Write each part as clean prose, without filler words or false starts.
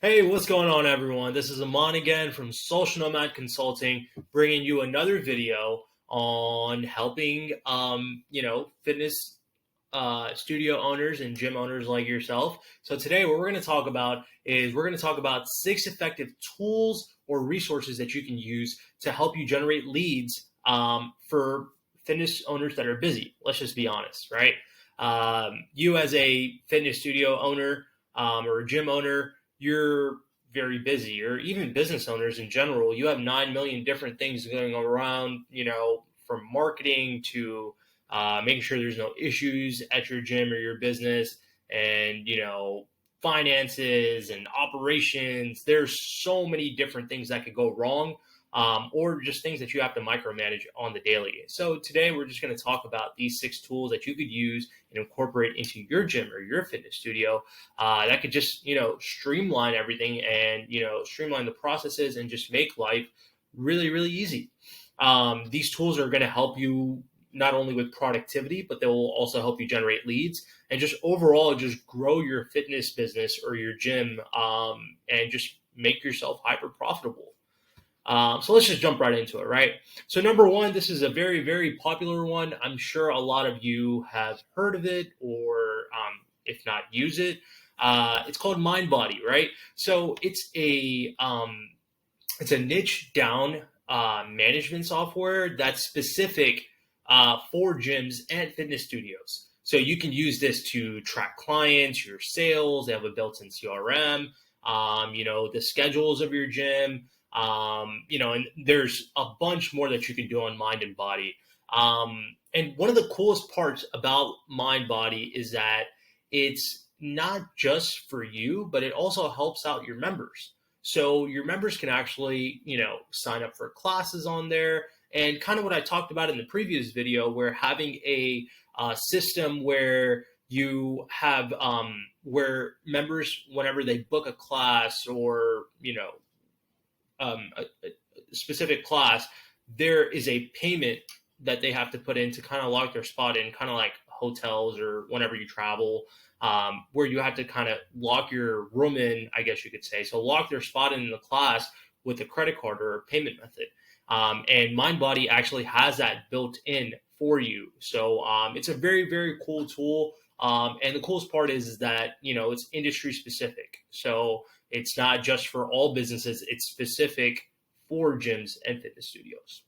Hey, what's going on, everyone? This is Amon again from Social Nomad Consulting, bringing you another video on helping, fitness studio owners and gym owners like yourself. So today, what we're going to talk about is we're going to talk about 6 effective tools or resources that you can use to help you generate leads for fitness owners that are busy. Let's just be honest, right? You as a fitness studio owner or a gym owner, you're very busy, or even business owners in general. You have 9 million different things going around, from marketing to making sure there's no issues at your gym or your business, and finances and operations. There's so many different things that could go wrong, or just things that you have to micromanage on the daily. So today we're just going to talk about these 6 tools that you could use and incorporate into your gym or your fitness studio, that could just streamline everything and streamline the processes and just make life really really easy. These tools are going to help you not only with productivity, but they will also help you generate leads and just overall just grow your fitness business or your gym, and just make yourself hyper profitable. So let's just jump right into it, right? So number one, this is a very, very popular one. I'm sure a lot of you have heard of it, or if not, use it. It's called MindBody, right? So it's a niche down management software that's specific for gyms and fitness studios. So you can use this to track clients, your sales. They have a built-in CRM. The schedules of your gym. And there's a bunch more that you can do on Mind and Body. And one of the coolest parts about Mind Body is that it's not just for you, but it also helps out your members. So your members can actually, sign up for classes on there. And kind of what I talked about in the previous video, where having a system where you have where members, whenever they book a class or a specific class, there is a payment that they have to put in to kind of lock their spot in, kind of like hotels or whenever you travel, where you have to kind of lock your room in, I guess you could say. So lock their spot in the class with a credit card or a payment method. And MindBody actually has that built in for you. So it's a very, very cool tool. And the coolest part is that, it's industry specific. So it's not just for all businesses, it's specific for gyms and fitness studios.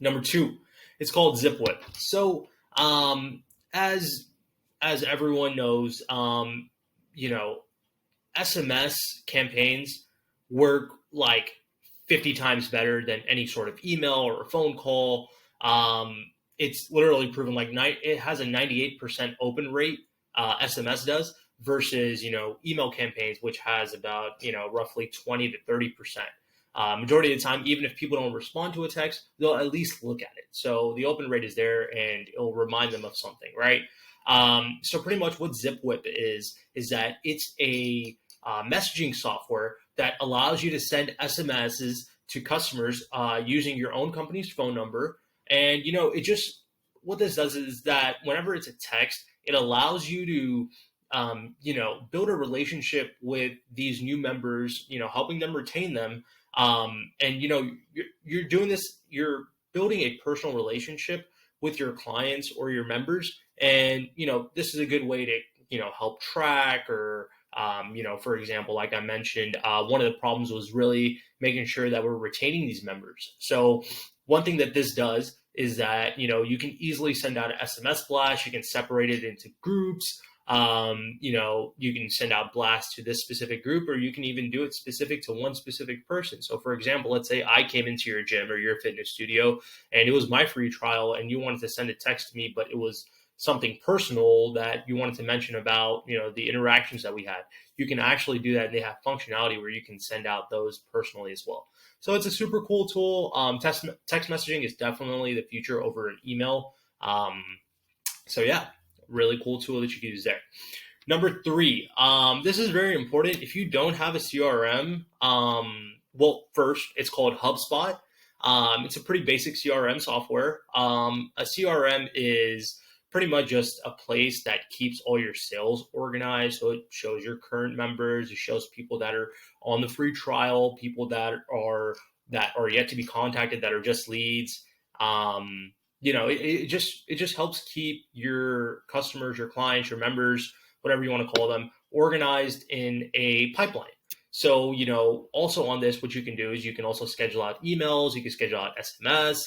Number two, it's called Zipwhip. So as everyone knows, SMS campaigns work like 50 times better than any sort of email or a phone call. It's literally proven, like it has a 98% open rate, SMS does, versus email campaigns, which has about roughly 20 to 30%. Majority of the time, even if people don't respond to a text, they'll at least look at it. So the open rate is there, and it'll remind them of something, right? So pretty much what Zipwhip is that it's a messaging software that allows you to send SMSs to customers using your own company's phone number. And it just, what this does is that whenever it's a text, it allows you to build a relationship with these new members, helping them retain them. And you're doing this, you're building a personal relationship with your clients or your members. And this is a good way to help track, or for example, like I mentioned, one of the problems was really making sure that we're retaining these members. So one thing that this does is that you can easily send out an SMS blast. You can separate it into groups. You can send out blasts to this specific group, or you can even do it specific to one specific person. So for example, let's say I came into your gym or your fitness studio and it was my free trial, and you wanted to send a text to me, but it was something personal that you wanted to mention about, the interactions that we had. You can actually do that, and they have functionality where you can send out those personally as well. So it's a super cool tool. Text messaging is definitely the future over an email. So yeah, really cool tool that you can use there. Number three, this is very important. If you don't have a CRM, well, first, it's called Hubspot. It's a pretty basic CRM software. A CRM is pretty much just a place that keeps all your sales organized. So it shows your current members, it shows people that are on the free trial, people that are yet to be contacted, that are just leads. It just helps keep your customers, your clients, your members, whatever you want to call them, organized in a pipeline. So, also on this, what you can do is you can also schedule out emails, you can schedule out SMS.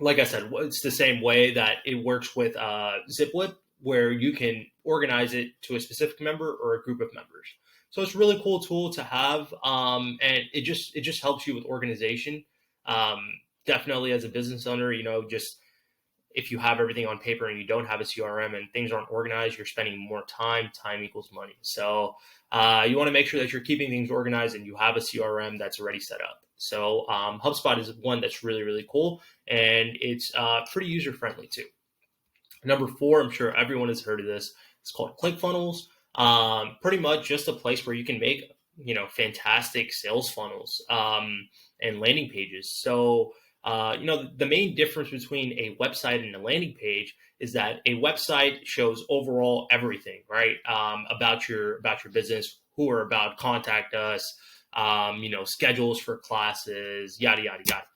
Like I said, it's the same way that it works with Zipwhip, where you can organize it to a specific member or a group of members. So it's a really cool tool to have, and it just helps you with organization. Um, Definitely, as a business owner, just if you have everything on paper and you don't have a CRM and things aren't organized, you're spending more time. Time equals money. So you want to make sure that you're keeping things organized and you have a CRM that's already set up. So HubSpot is one that's really, really cool, and it's pretty user-friendly too. Number 4, I'm sure everyone has heard of this. It's called ClickFunnels. Pretty much just a place where you can make, fantastic sales funnels and landing pages. So the main difference between a website and a landing page is that a website shows overall everything, right? About your business, who are about, contact us, schedules for classes, yada, yada, yada.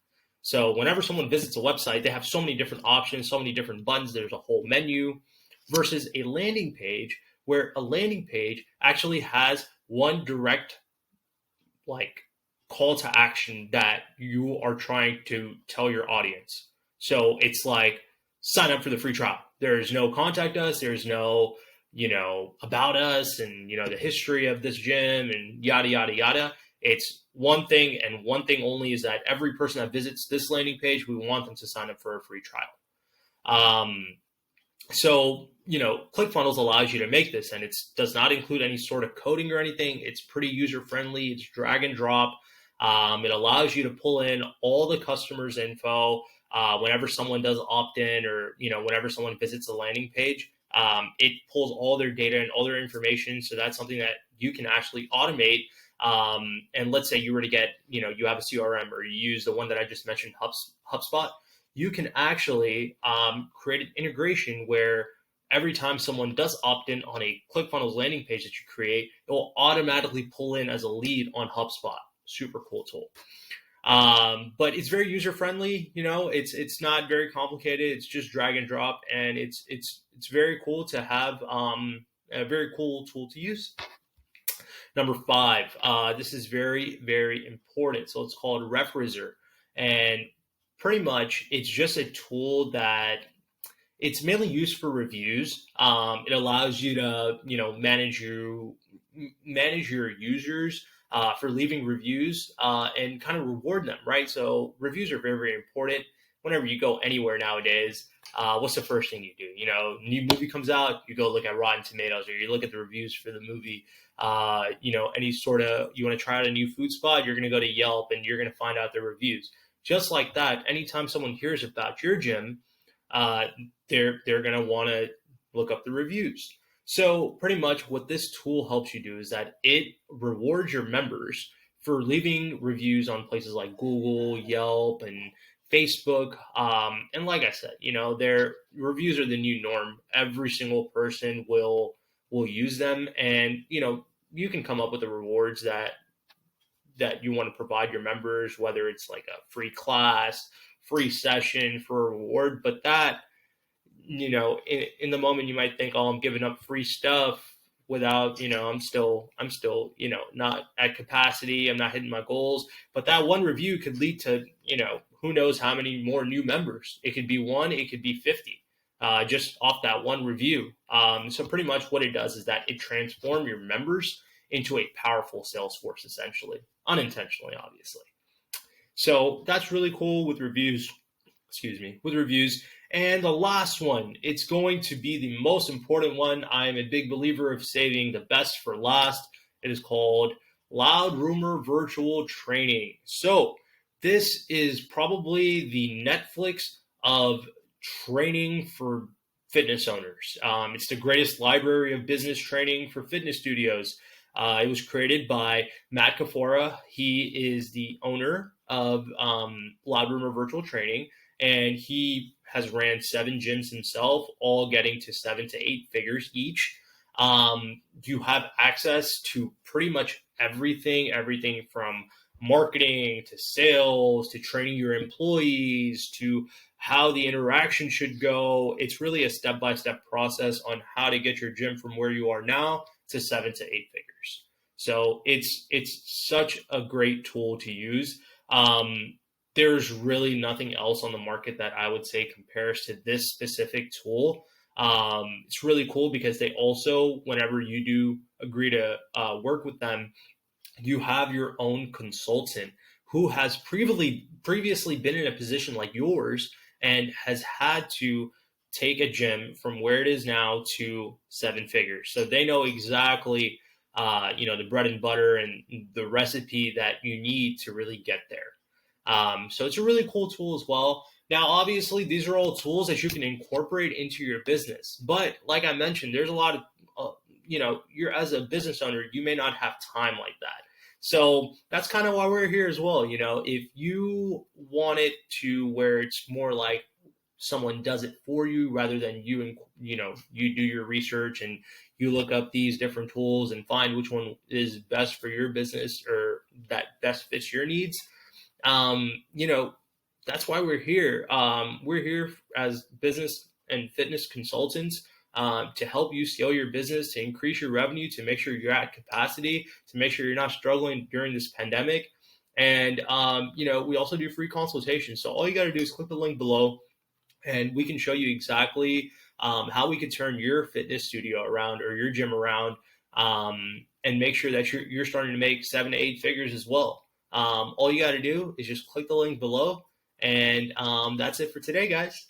So whenever someone visits a website, they have so many different options, so many different buttons. There's a whole menu versus a landing page, where a landing page actually has one direct, like, call to action that you are trying to tell your audience. So it's like, sign up for the free trial. There's no contact us. There's no, about us and, the history of this gym and yada, yada, yada. It's one thing and one thing only, is that every person that visits this landing page, we want them to sign up for a free trial. So, ClickFunnels allows you to make this, and it does not include any sort of coding or anything. It's pretty user-friendly. It's drag and drop. It allows you to pull in all the customers' info whenever someone does opt-in, or, whenever someone visits the landing page. It pulls all their data and all their information. So that's something that you can actually automate. And let's say you were to get, you have a CRM, or you use the one that I just mentioned, HubSpot. You can actually create an integration where every time someone does opt in on a ClickFunnels landing page that you create, it will automatically pull in as a lead on HubSpot. Super cool tool. But it's very user friendly. It's not very complicated. It's just drag and drop, and it's very cool to have, a very cool tool to use. Number 5, this is very, very important. So it's called Refriger, and pretty much it's just a tool that it's mainly used for reviews. It allows you to, manage your users for leaving reviews and kind of reward them, right? So reviews are very, very important. Whenever you go anywhere nowadays, what's the first thing you do? New movie comes out, you go look at Rotten Tomatoes, or you look at the reviews for the movie. Any sort of, you want to try out a new food spot, you're going to go to Yelp and you're going to find out the reviews. Just like that, anytime someone hears about your gym, they're going to want to look up the reviews. So pretty much what this tool helps you do is that it rewards your members for leaving reviews on places like Google, Yelp, and Facebook. And like I said, their reviews are the new norm. Every single person will use them, and you can come up with the rewards that you want to provide your members, whether it's like a free class, free session for a reward. But that, in the moment you might think, oh, I'm giving up free stuff without, I'm still, not at capacity. I'm not hitting my goals. But that one review could lead to, who knows how many more new members. It could be 1, it could be 50, just off that one review. So pretty much what it does is that it transforms your members into a powerful sales force, essentially, unintentionally, obviously. So that's really cool with reviews. And the last one, it's going to be the most important one. I'm a big believer of saving the best for last. It is called Loud Rumor Virtual Training. So this is probably the Netflix of training for fitness owners. It's the greatest library of business training for fitness studios. It was created by Matt Kafora. He is the owner of Loud Rumor Virtual Training, and he has ran 7 gyms himself, all getting to 7 to 8 figures each. You have access to pretty much everything from marketing to sales to training your employees to how the interaction should go. It's really a step-by-step process on how to get your gym from where you are now to 7 to 8 figures. So it's such a great tool to use. There's really nothing else on the market that I would say compares to this specific tool. It's really cool because they also, whenever you do agree to work with them, you have your own consultant who has previously been in a position like yours and has had to take a gym from where it is now to 7 figures. So they know exactly, the bread and butter and the recipe that you need to really get there. So it's a really cool tool as well. Now, obviously, these are all tools that you can incorporate into your business. But like I mentioned, there's a lot of, you're as a business owner, you may not have time like that. So that's kind of why we're here as well. If you want it to where it's more like someone does it for you rather than you do your research and you look up these different tools and find which one is best for your business or that best fits your needs. That's why we're here. We're here as business and fitness consultants to help you scale your business, to increase your revenue, to make sure you're at capacity, to make sure you're not struggling during this pandemic. And, we also do free consultations. So all you got to do is click the link below and we can show you exactly how we can turn your fitness studio around or your gym around and make sure that you're starting to make 7 to 8 figures as well. All you got to do is just click the link below. And that's it for today, guys.